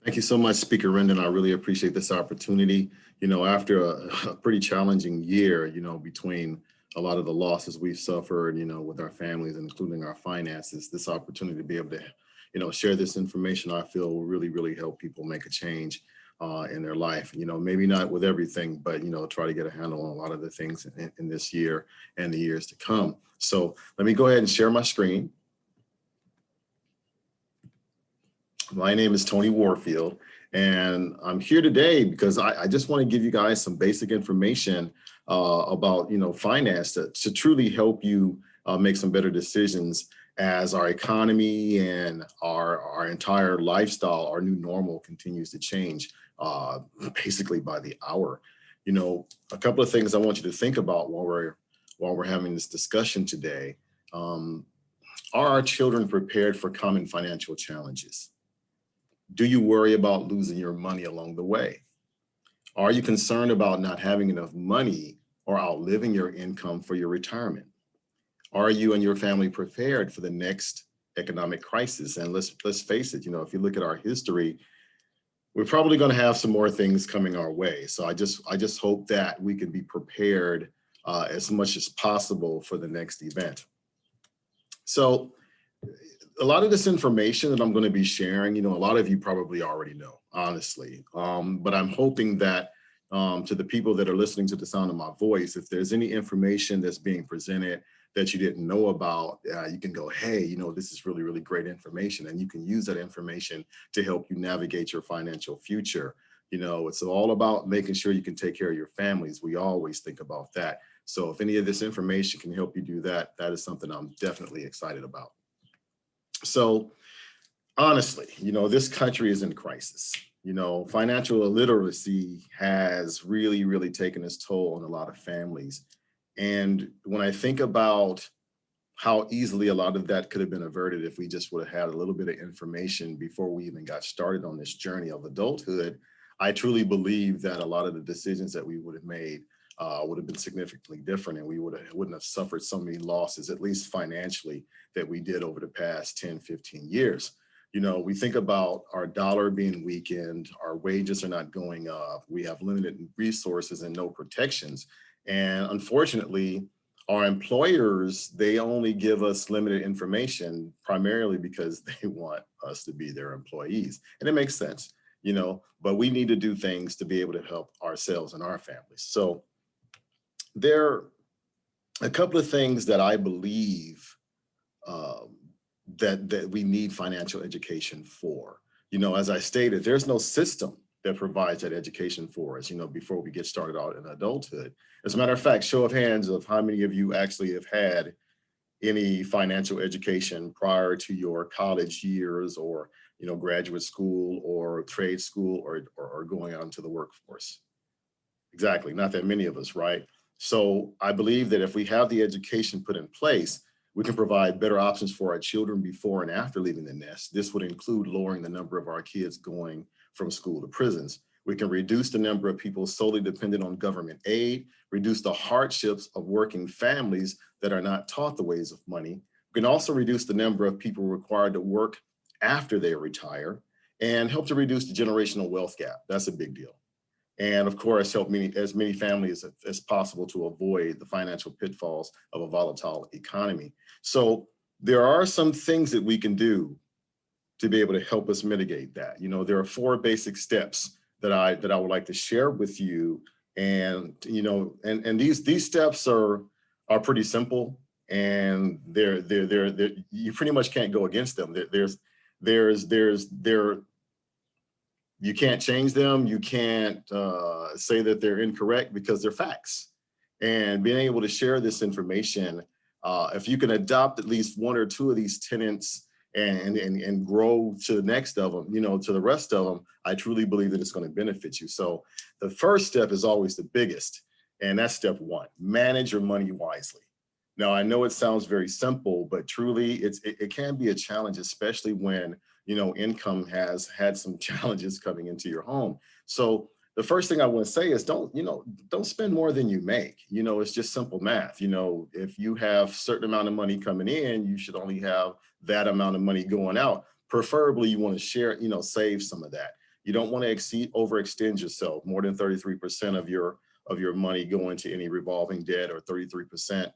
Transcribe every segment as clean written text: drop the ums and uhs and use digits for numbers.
Thank you so much, Speaker Rendon. I really appreciate this opportunity. After a pretty challenging year, between a lot of the losses we've suffered, with our families, including our finances, this opportunity to be able to, share this information, I feel will really, really help people make a change in their life. Maybe not with everything, but, try to get a handle on a lot of the things in this year and the years to come. So let me go ahead and share my screen. My name is Tony Warfield, and I'm here today because I just want to give you guys some basic information about, finance to truly help you make some better decisions as our economy and our entire lifestyle, our new normal continues to change basically by the hour. A couple of things I want you to think about while we're having this discussion today. Are our children prepared for common financial challenges? Do you worry about losing your money along the way? Are you concerned about not having enough money or outliving your income for your retirement? Are you and your family prepared for the next economic crisis? And let's face it, if you look at our history, we're probably going to have some more things coming our way. So I just hope that we can be prepared as much as possible for the next event. So a lot of this information that I'm going to be sharing, a lot of you probably already know, honestly. But I'm hoping that to the people that are listening to the sound of my voice, if there's any information that's being presented that you didn't know about, you can go, hey, this is really, really great information. And you can use that information to help you navigate your financial future. It's all about making sure you can take care of your families. We always think about that. So if any of this information can help you do that, that is something I'm definitely excited about. So honestly, this country is in crisis. Financial illiteracy has really, really taken its toll on a lot of families. And when I think about how easily a lot of that could have been averted if we just would have had a little bit of information before we even got started on this journey of adulthood, I truly believe that a lot of the decisions that we would have made would have been significantly different, and we wouldn't have suffered so many losses, at least financially, that we did over the past 10, 15 years. We think about our dollar being weakened, our wages are not going up, we have limited resources and no protections. And unfortunately, our employers, they only give us limited information primarily because they want us to be their employees. And it makes sense, but we need to do things to be able to help ourselves and our families. So there are a couple of things that I believe that we need financial education for. As I stated, there's no system that provides that education for us, before we get started out in adulthood. As a matter of fact, show of hands of how many of you actually have had any financial education prior to your college years or, graduate school or trade school or going out into the workforce. Exactly, not that many of us, right? So I believe that if we have the education put in place, we can provide better options for our children before and after leaving the nest. This would include lowering the number of our kids going from school to prisons. We can reduce the number of people solely dependent on government aid, reduce the hardships of working families that are not taught the ways of money. We can also reduce the number of people required to work after they retire and help to reduce the generational wealth gap. That's a big deal. And of course, help as many families as possible to avoid the financial pitfalls of a volatile economy. So there are some things that we can do to be able to help us mitigate that. There are 4 basic steps that I would like to share with you. And, and these steps are pretty simple, and they're you pretty much can't go against them. You can't change them. You can't say that they're incorrect because they're facts. And being able to share this information, if you can adopt at least 1 or 2 of these tenets and grow to the next of them, to the rest of them, I truly believe that it's going to benefit you. So the first step is always the biggest, and that's step 1, manage your money wisely. Now, I know it sounds very simple, but truly it can be a challenge, especially when income has had some challenges coming into your home. So the first thing I want to say is don't spend more than you make. It's just simple math. If you have a certain amount of money coming in, you should only have that amount of money going out. Preferably you want to share, save some of that. You don't want to overextend yourself, more than 33% of your money going to any revolving debt, or 33%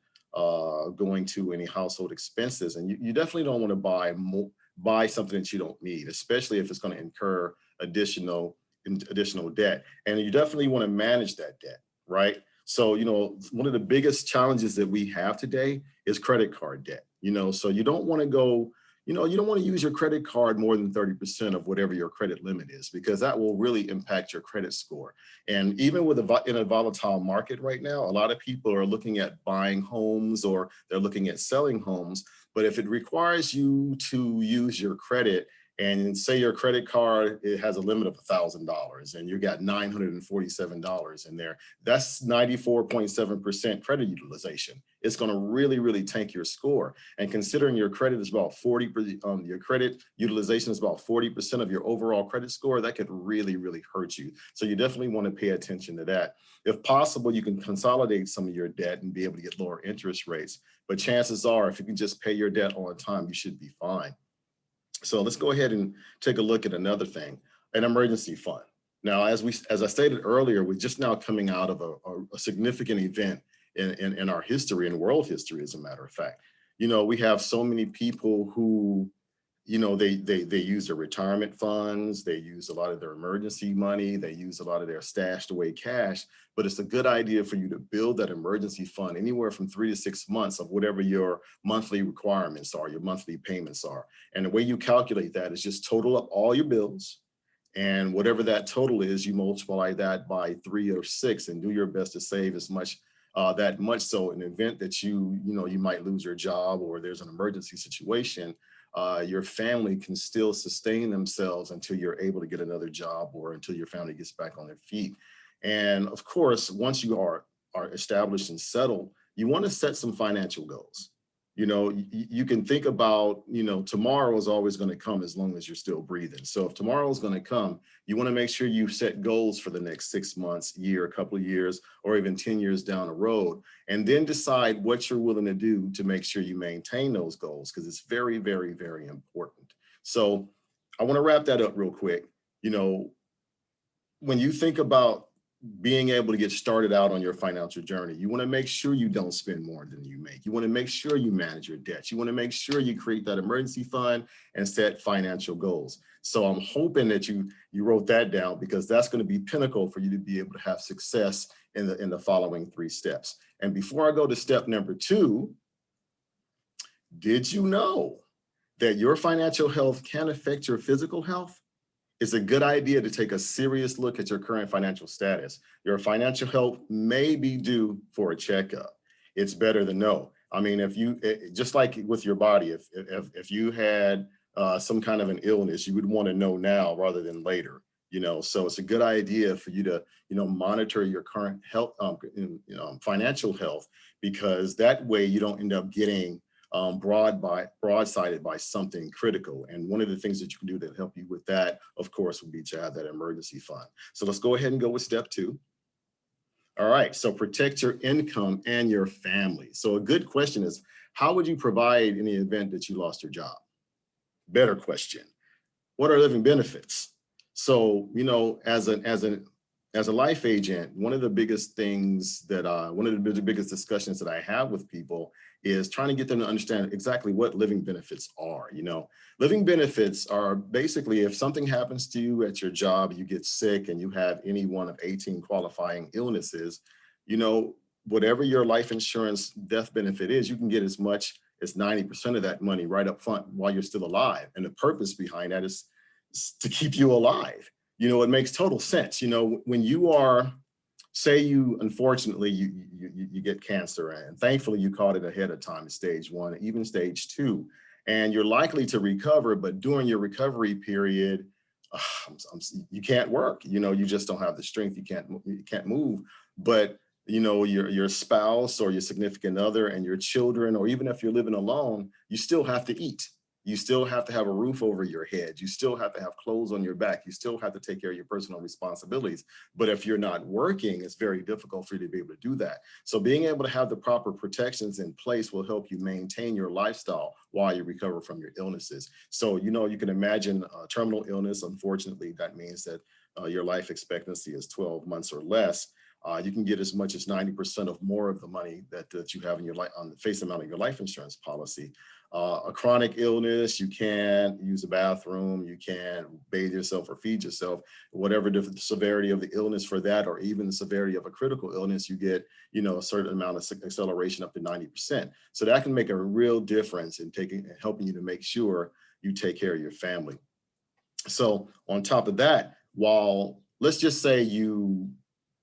going to any household expenses. And you definitely don't want to buy something that you don't need, especially if it's going to incur additional debt. And you definitely want to manage that debt, right? So, one of the biggest challenges that we have today is credit card debt. So you don't want to go, you don't want to use your credit card more than 30% of whatever your credit limit is, because that will really impact your credit score. And even in a volatile market right now, a lot of people are looking at buying homes, or they're looking at selling homes. But if it requires you to use your credit, and say your credit card, it has a limit of $1,000 and you got $947 in there, that's 94.7% credit utilization. It's going to really, really tank your score. And considering your credit is about 40%, your credit utilization is about 40% of your overall credit score, that could really, really hurt you. So you definitely want to pay attention to that. If possible, you can consolidate some of your debt and be able to get lower interest rates. But chances are, if you can just pay your debt on time, you should be fine. So let's go ahead and take a look at another thing, an emergency fund. Now, as I stated earlier, we're just now coming out of a significant event in our history, in world history, as a matter of fact. We have so many people who, they use their retirement funds, they use a lot of their emergency money, they use a lot of their stashed away cash, but it's a good idea for you to build that emergency fund anywhere from 3 to 6 months of whatever your monthly requirements are, your monthly payments are. And the way you calculate that is just total up all your bills, and whatever that total is, you multiply that by 3 or 6 and do your best to save as much that much. So in the event that you might lose your job, or there's an emergency situation, your family can still sustain themselves until you're able to get another job, or until your family gets back on their feet. And of course, once you are established and settled, you want to set some financial goals. You can think about, tomorrow is always going to come as long as you're still breathing. So if tomorrow is going to come, you want to make sure you set goals for the next 6 months, year, a couple of years, or even 10 years down the road, and then decide what you're willing to do to make sure you maintain those goals, because it's very, very, very important. So I want to wrap that up real quick. When you think about being able to get started out on your financial journey, you want to make sure you don't spend more than you make. You want to make sure you manage your debts. You want to make sure you create that emergency fund and set financial goals. So I'm hoping that you wrote that down, because that's going to be pinnacle for you to be able to have success in the following 3 steps. And before I go to step number 2, did you know that your financial health can affect your physical health? It's a good idea to take a serious look at your current financial status. Your financial health may be due for a checkup. It's better to know. I mean, just like with your body, if you had some kind of an illness, you would want to know now rather than later. So it's a good idea for you to, monitor your current health, financial health, because that way you don't end up getting broadsided by something critical. And one of the things that you can do to help you with that, of course, would be to have that emergency fund. So let's go ahead and go with step 2. All right, so protect your income and your family. So a good question is, how would you provide in the event that you lost your job? Better question, what are living benefits? So, as a life agent, one of the biggest things one of the biggest discussions that I have with people is trying to get them to understand exactly what living benefits are. Living benefits are basically, if something happens to you at your job, you get sick and you have any one of 18 qualifying illnesses, whatever your life insurance death benefit is, you can get as much as 90% of that money right up front while you're still alive. And the purpose behind that is to keep you alive. It makes total sense. When you are, say you, unfortunately, you get cancer, and thankfully you caught it ahead of time, stage 1, even stage 2, and you're likely to recover, but during your recovery period, you can't work. You just don't have the strength. You can't move. But your spouse or your significant other and your children, or even if you're living alone, you still have to eat. You still have to have a roof over your head. You still have to have clothes on your back. You still have to take care of your personal responsibilities. But if you're not working, it's very difficult for you to be able to do that. So being able to have the proper protections in place will help you maintain your lifestyle while you recover from your illnesses. So, you can imagine a terminal illness. Unfortunately, that means that your life expectancy is 12 months or less. You can get as much as 90% of more of the money that you have in your life on the face amount of your life insurance policy. A chronic illness, you can't use a bathroom, you can't bathe yourself or feed yourself, whatever the severity of the illness for that, or even the severity of a critical illness, you get, a certain amount of acceleration up to 90%. So that can make a real difference in helping you to make sure you take care of your family. So on top of that, while let's just say you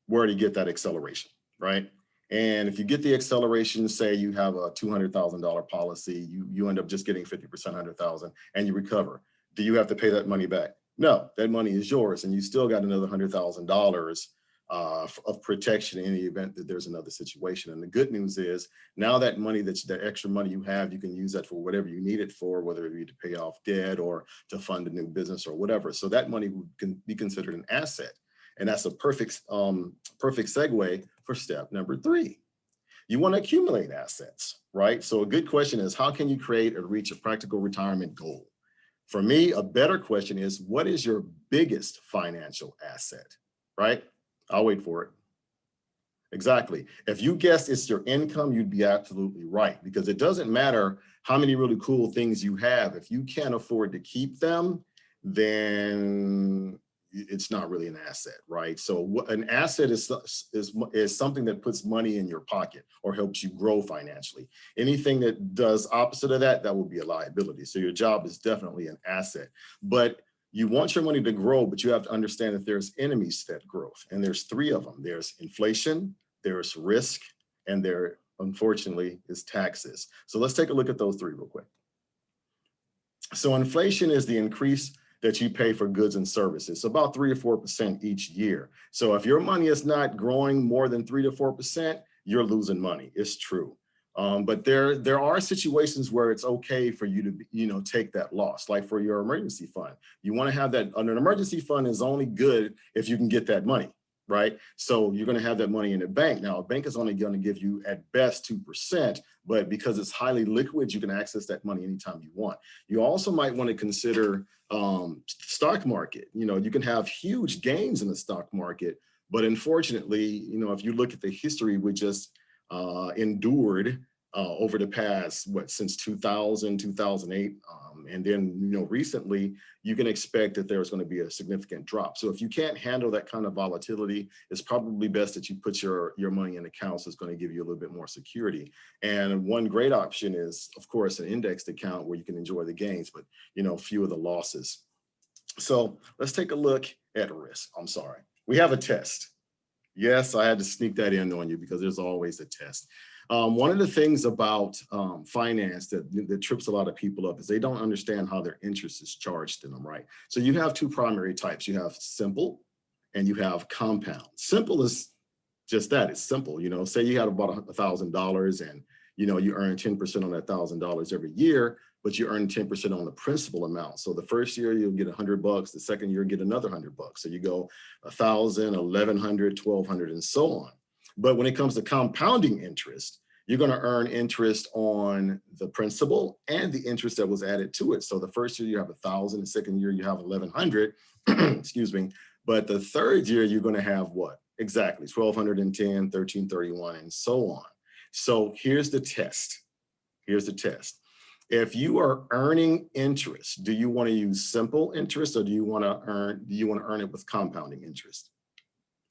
were to get that acceleration, right? And if you get the acceleration, say you have a $200,000 policy, you end up just getting 50%, 100,000, and you recover. Do you have to pay that money back? No, that money is yours, and you still got another $100,000 of protection in the event that there's another situation. And the good news is now that money, that extra money you have, you can use that for whatever you need it for, whether it be to pay off debt or to fund a new business or whatever. So that money can be considered an asset. And that's a perfect segue for step number 3. You want to accumulate assets, right? So a good question is, how can you create or reach a practical retirement goal? For me, a better question is, what is your biggest financial asset, right? I'll wait for it. Exactly. If you guess it's your income, you'd be absolutely right, because it doesn't matter how many really cool things you have. If you can't afford to keep them, then it's not really an asset, right? So an asset is something that puts money in your pocket or helps you grow financially. Anything that does opposite of that, that will be a liability. So your job is definitely an asset, but you want your money to grow, but you have to understand that there's enemies to that growth. And there's 3 of them. There's inflation, there's risk, and there, unfortunately, is taxes. So let's take a look at those 3 real quick. So inflation is the increase that you pay for goods and services, about 3 to 4% each year. So if your money is not growing more than 3 to 4%, you're losing money. It's true. But there are situations where it's okay for you to take that loss, like for your emergency fund. You want to have that. An emergency fund is only good if you can get that money, right? So you're going to have that money in a bank. Now, a bank is only going to give you at best 2%, but because it's highly liquid, you can access that money anytime you want. You also might want to consider stock market. You can have huge gains in the stock market, but unfortunately, if you look at the history we just endured over the past, since 2000, 2008, and then, recently, you can expect that there's going to be a significant drop. So if you can't handle that kind of volatility, it's probably best that you put your money in accounts that's going to give you a little bit more security. And one great option is, of course, an indexed account where you can enjoy the gains, but, few of the losses. So let's take a look at risk. I'm sorry. We have a test. Yes, I had to sneak that in on you because there's always a test. One of the things about finance that trips a lot of people up is they don't understand how their interest is charged in them, right? So you have 2 primary types. You have simple and you have compound. Simple is just that. It's simple. Say you had about $1,000 and, you earn 10% on that $1,000 every year, but you earn 10% on the principal amount. So the first year you'll get $100, the second year you get another $100. So you go 1,000, 1,100, 1,200, and so on. But when it comes to compounding interest, you're going to earn interest on the principal and the interest that was added to it. So the first year you have 1,000, the second year you have 1,100, excuse me. But the third year you're going to have what? Exactly, 1,210, 1,331, and so on. So here's the test. Here's the test. If you are earning interest, do you want to use simple interest or do you want to earn it with compounding interest?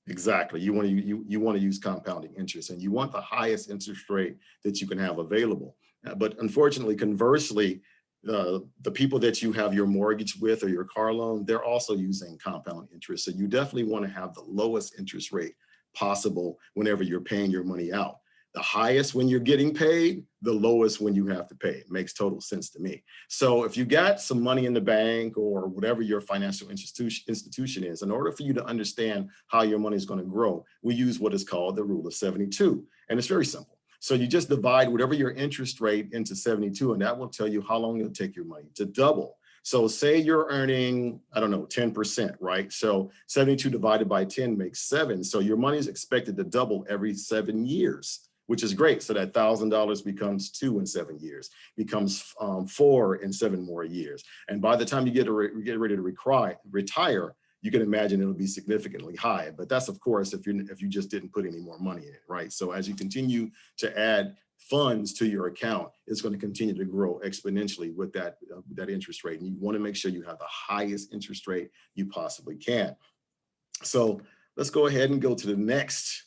Exactly. You want to use compounding interest, and you want the highest interest rate that you can have available. But unfortunately, conversely, the people that you have your mortgage with or your car loan, they're also using compound interest. So you definitely want to have the lowest interest rate possible whenever you're paying your money out. The highest when you're getting paid, the lowest when you have to pay. It makes total sense to me. So if you got some money in the bank or whatever your financial institution is, in order for you to understand how your money is going to grow, we use what is called the rule of 72. And it's very simple. So you just divide whatever your interest rate into 72, and that will tell you how long it'll take your money to double. So say you're earning, I don't know, 10%, right? So 72 divided by 10 makes 7. So your money is expected to double every 7 years, which is great. So that $1,000 becomes 2 in 7 years, becomes 4 in 7 more years. And by the time you get ready to retire, you can imagine it'll be significantly high. But that's, of course, if you just didn't put any more money in it, right? So as you continue to add funds to your account, it's going to continue to grow exponentially with that interest rate. And you want to make sure you have the highest interest rate you possibly can. So let's go ahead and go to the next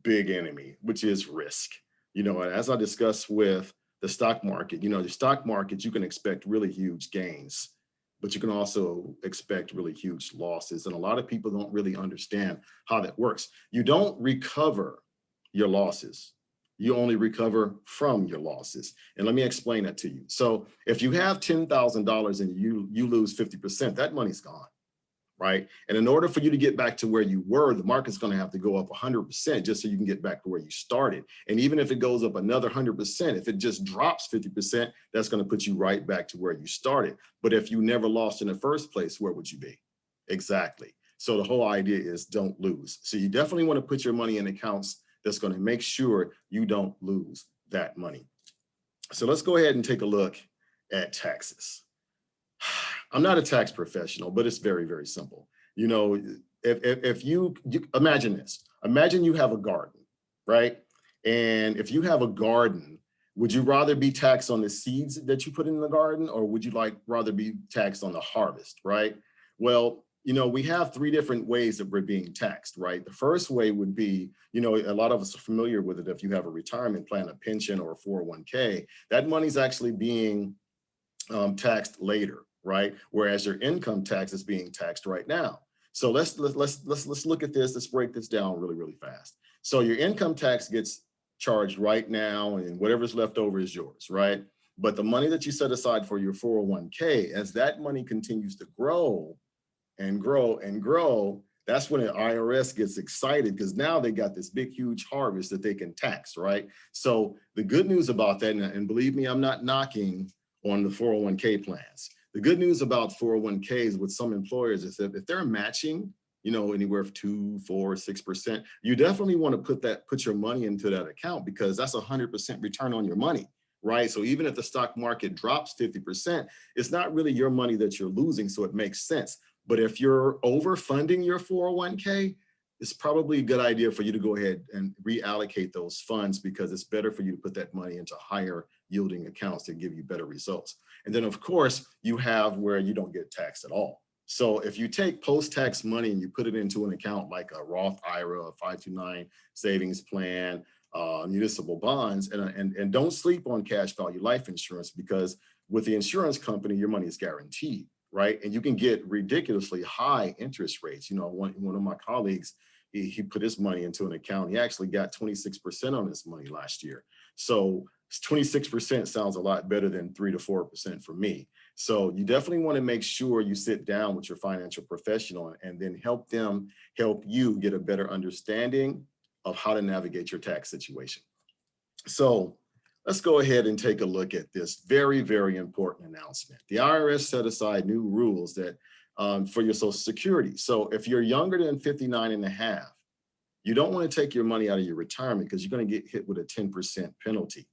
big enemy, which is risk. You know, as I discussed with the stock market, you know, the stock market, you can expect really huge gains, but you can also expect really huge losses. And a lot of people don't really understand how that works. You don't recover your losses. You only recover from your losses. And let me explain that to you. So if you have $10,000 and you lose 50%, that money's gone, right? And in order for you to get back to where you were, the market's going to have to go up 100% just so you can get back to where you started. And even if it goes up another 100%, if it just drops 50%, that's going to put you right back to where you started. But if you never lost in the first place, where would you be? Exactly. So the whole idea is don't lose. So you definitely want to put your money in accounts that's going to make sure you don't lose that money. So let's go ahead and take a look at taxes. I'm not a tax professional, but it's very, very simple. You know, if you imagine this, imagine you have a garden, right? And if you have a garden, would you rather be taxed on the seeds that you put in the garden, or would you rather be taxed on the harvest, right? Well, you know, we have 3 different ways that we're being taxed, right? The first way would be, you know, a lot of us are familiar with it. If you have a retirement plan, a pension, or a 401k, that money's actually being taxed later, right? Whereas your income tax is being taxed right now. So let's look at this. Let's break this down really, really fast. So your income tax gets charged right now, and whatever's left over is yours, right? But the money that you set aside for your 401k, as that money continues to grow and grow and grow, that's when the IRS gets excited, because now they got this big, huge harvest that they can tax, right? So the good news about that, and believe me, I'm not knocking on the 401k plans. The good news about 401ks with some employers is that if they're matching, you know, anywhere from 2, 4, 6%, you definitely want to put your money into that account, because that's 100% return on your money, right? So even if the stock market drops 50%, it's not really your money that you're losing, so it makes sense. But if you're overfunding your 401k, it's probably a good idea for you to go ahead and reallocate those funds, because it's better for you to put that money into higher yielding accounts that give you better results. And then, of course, you have where you don't get taxed at all. So if you take post-tax money and you put it into an account like a Roth IRA, a 529 savings plan, municipal bonds, and don't sleep on cash value life insurance, because with the insurance company, your money is guaranteed, right? And you can get ridiculously high interest rates. You know, one of my colleagues, he put his money into an account. He actually got 26% on his money last year. So 26% sounds a lot better than 3 to 4% for me. So you definitely want to make sure you sit down with your financial professional and then help them help you get a better understanding of how to navigate your tax situation. So let's go ahead and take a look at this very, very important announcement. The IRS set aside new rules that for your Social Security. So if you're younger than 59 and a half, you don't want to take your money out of your retirement, because you're going to get hit with a 10% penalty.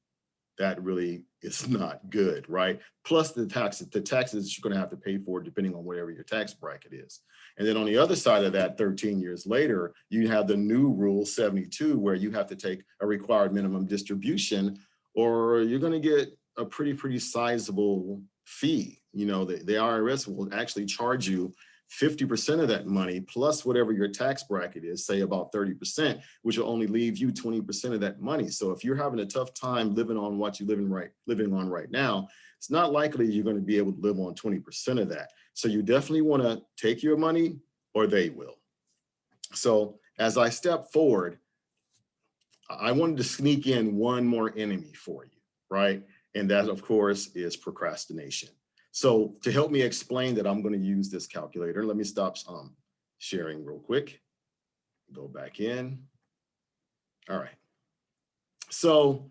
That really is not good, right? Plus the taxes you're going to have to pay for, depending on whatever your tax bracket is. And then on the other side of that, 13 years later, you have the new rule 72, where you have to take a required minimum distribution, or you're going to get a pretty sizable fee. You know, the IRS will actually charge you 50% of that money plus whatever your tax bracket is, say about 30%, which will only leave you 20% of that money. So if you're having a tough time living on what you're living on right now, it's not likely you're going to be able to live on 20% of that. So you definitely want to take your money, or they will. So as I step forward, I wanted to sneak in one more enemy for you, right? And that, of course, is procrastination. So to help me explain that, I'm going to use this calculator. Let me stop sharing real quick. Go back in. All right. So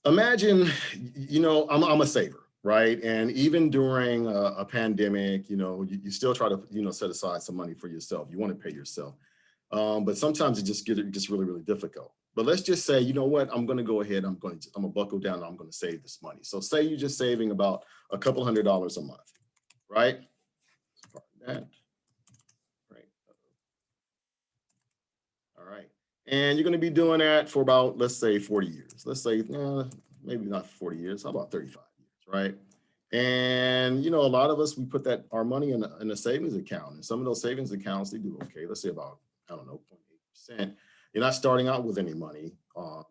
imagine, I'm a saver, right? And even during a pandemic, you still try to, set aside some money for yourself. You want to pay yourself. But sometimes it gets really, really difficult. But let's just say, you know what, I'm going to go ahead. I'm going to buckle down and I'm going to save this money. So say you're just saving about a couple $100s a month, right? That, right. All right. And you're going to be doing that for about, let's say 40 years. Let's say, maybe not 40 years, how about 35 years, right? And, a lot of us, we put our money in a savings account. And some of those savings accounts, they do okay. Let's say about, I don't know, 0.8%. You're not starting out with any money.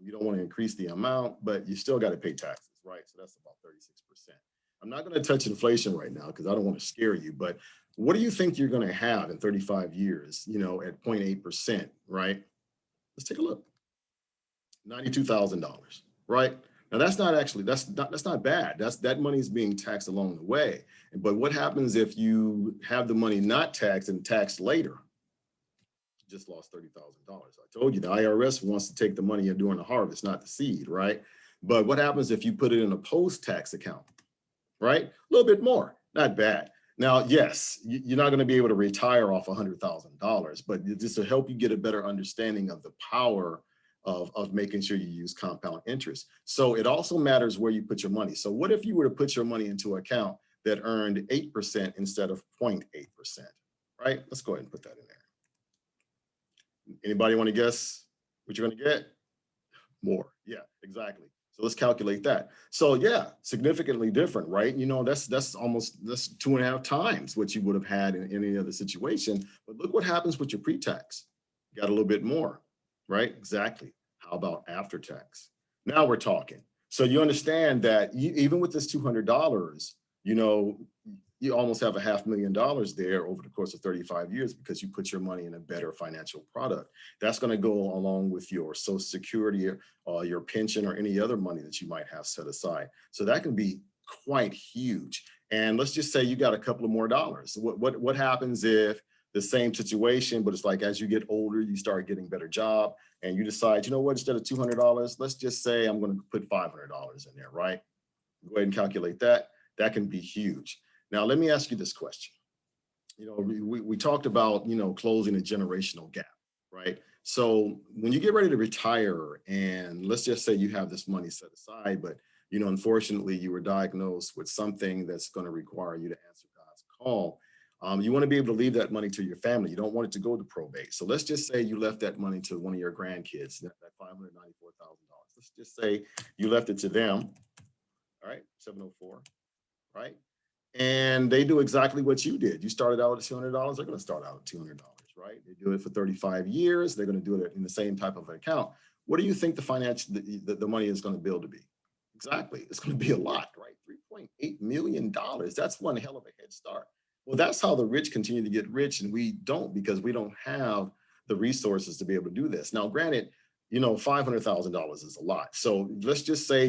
You don't want to increase the amount, but you still got to pay taxes, right? So that's about 36%. I'm not going to touch inflation right now because I don't want to scare you, but what do you think you're going to have in 35 years, at 0.8%, right? Let's take a look. $92,000, right? Now that's not bad. That money is being taxed along the way. But what happens if you have the money not taxed and taxed later? You just lost $30,000. I told you the IRS wants to take the money during the harvest, not the seed, right? But what happens if you put it in a post-tax account, right? A little bit more, not bad. Now, yes, you're not going to be able to retire off $100,000, but just to help you get a better understanding of the power of making sure you use compound interest. So it also matters where you put your money. So what if you were to put your money into an account that earned 8% instead of 0.8%, right? Let's go ahead and put that in there. Anybody want to guess what you're going to get? More. Yeah, exactly. So let's calculate that. So yeah, significantly different, right? That's 2.5 times what you would have had in any other situation. But look what happens with your pre-tax. You got a little bit more, right? Exactly. How about after tax? Now we're talking. So you understand that even with this $200, you almost have $500,000 there over the course of 35 years because you put your money in a better financial product. That's going to go along with your Social Security, your pension, or any other money that you might have set aside. So that can be quite huge. And let's just say you got a couple of more dollars. What happens if the same situation, but it's like as you get older, you start getting better job and you decide, you know what, instead of $200, let's just say I'm going to put $500 in there, right? Go ahead and calculate that. That can be huge. Now, let me ask you this question. We talked about, closing a generational gap, right? So when you get ready to retire and let's just say you have this money set aside, but, unfortunately you were diagnosed with something that's going to require you to answer God's call. You want to be able to leave that money to your family. You don't want it to go to probate. So let's just say you left that money to one of your grandkids, that $594,000. Let's just say you left it to them. All right, 704, right? And they do exactly what you did. You started out at $200, they're going to start out at $200, right? They do it for 35 years. They're going to do it in the same type of account. What do you think the money is going to build to be? Exactly. It's going to be a lot, right? $3.8 million. That's one hell of a head start. Well, that's how the rich continue to get rich. And we don't because we don't have the resources to be able to do this. Now, granted, $500,000 is a lot. So let's just say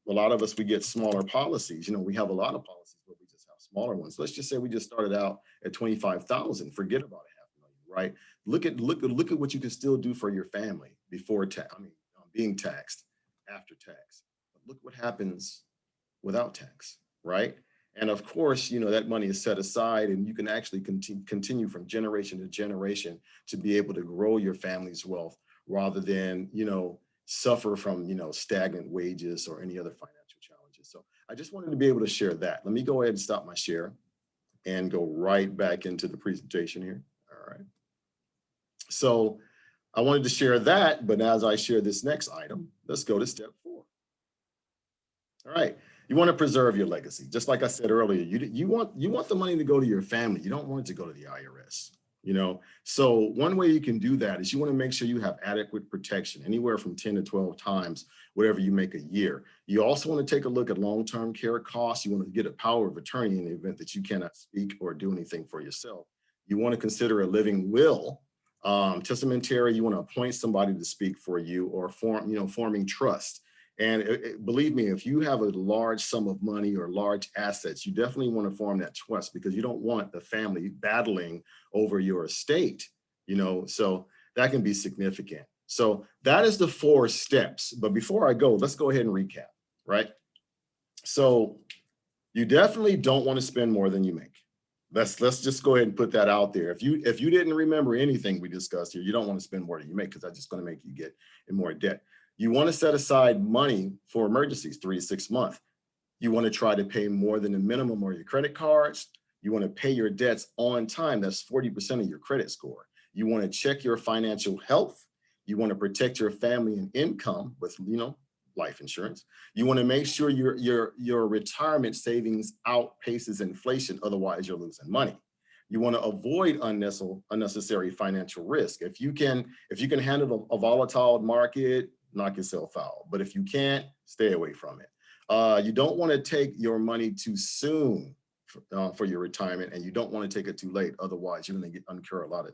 a lot of us, we get smaller policies. We have a lot of policies, but we just have smaller ones. Let's just say we just started out at 25,000. Forget about $500,000, right? Look at what you can still do for your family before being taxed, after tax. But look what happens without tax, right? And of course, that money is set aside and you can actually continue from generation to generation to be able to grow your family's wealth rather than, suffer from, stagnant wages or any other financial challenges. So I just wanted to be able to share that. Let me go ahead and stop my share and go right back into the presentation here. All right. So I wanted to share that, but as I share this next item, let's go to step 4. All right. You want to preserve your legacy. Just like I said earlier, you want the money to go to your family. You don't want it to go to the IRS. So one way you can do that is you want to make sure you have adequate protection, anywhere from 10 to 12 times whatever you make a year. You also want to take a look at long-term care costs. You want to get a power of attorney in the event that you cannot speak or do anything for yourself. You want to consider a living will. Testamentary, you want to appoint somebody to speak for you, or forming trust. And believe me, if you have a large sum of money or large assets, you definitely want to form that trust because you don't want the family battling over your estate, so that can be significant. So that is the 4 steps. But before I go, let's go ahead and recap, right? So you definitely don't want to spend more than you make. Let's just go ahead and put that out there. If you didn't remember anything we discussed here, you don't want to spend more than you make, because that's just going to make you get in more debt. You want to set aside money for emergencies, 3 to 6 months. You want to try to pay more than the minimum on your credit cards. You want to pay your debts on time. That's 40% of your credit score. You want to check your financial health. You want to protect your family and income with, life insurance. You want to make sure your retirement savings outpaces inflation. Otherwise, you're losing money. You want to avoid unnecessary financial risk. If you can handle a volatile market, knock yourself out. But if you can't, stay away from it. You don't want to take your money too soon for your retirement, and you don't want to take it too late. Otherwise, you're going to incur a lot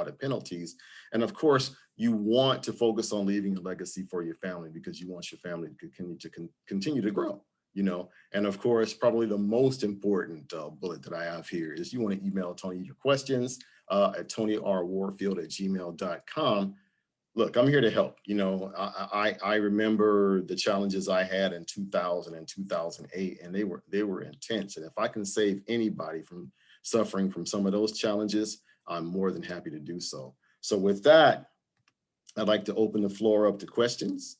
of penalties. And of course, you want to focus on leaving a legacy for your family, because you want your family to continue to grow. And of course, probably the most important bullet that I have here is you want to email Tony your questions at tonyrwarfield@gmail.com. Look, I'm here to help. I remember the challenges I had in 2000 and 2008, and they were intense. And if I can save anybody from suffering from some of those challenges, I'm more than happy to do so. So with that, I'd like to open the floor up to questions.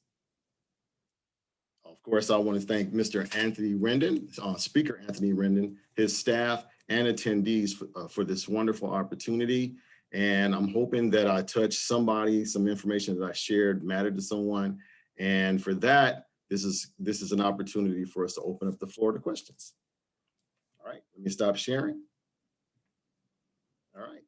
Of course, I want to thank Mr. Anthony Rendon, Speaker Anthony Rendon, his staff, and attendees for this wonderful opportunity. And I'm hoping that I touched somebody, some information that I shared mattered to someone. And for that, this is an opportunity for us to open up the floor to questions. All right, let me stop sharing. All right.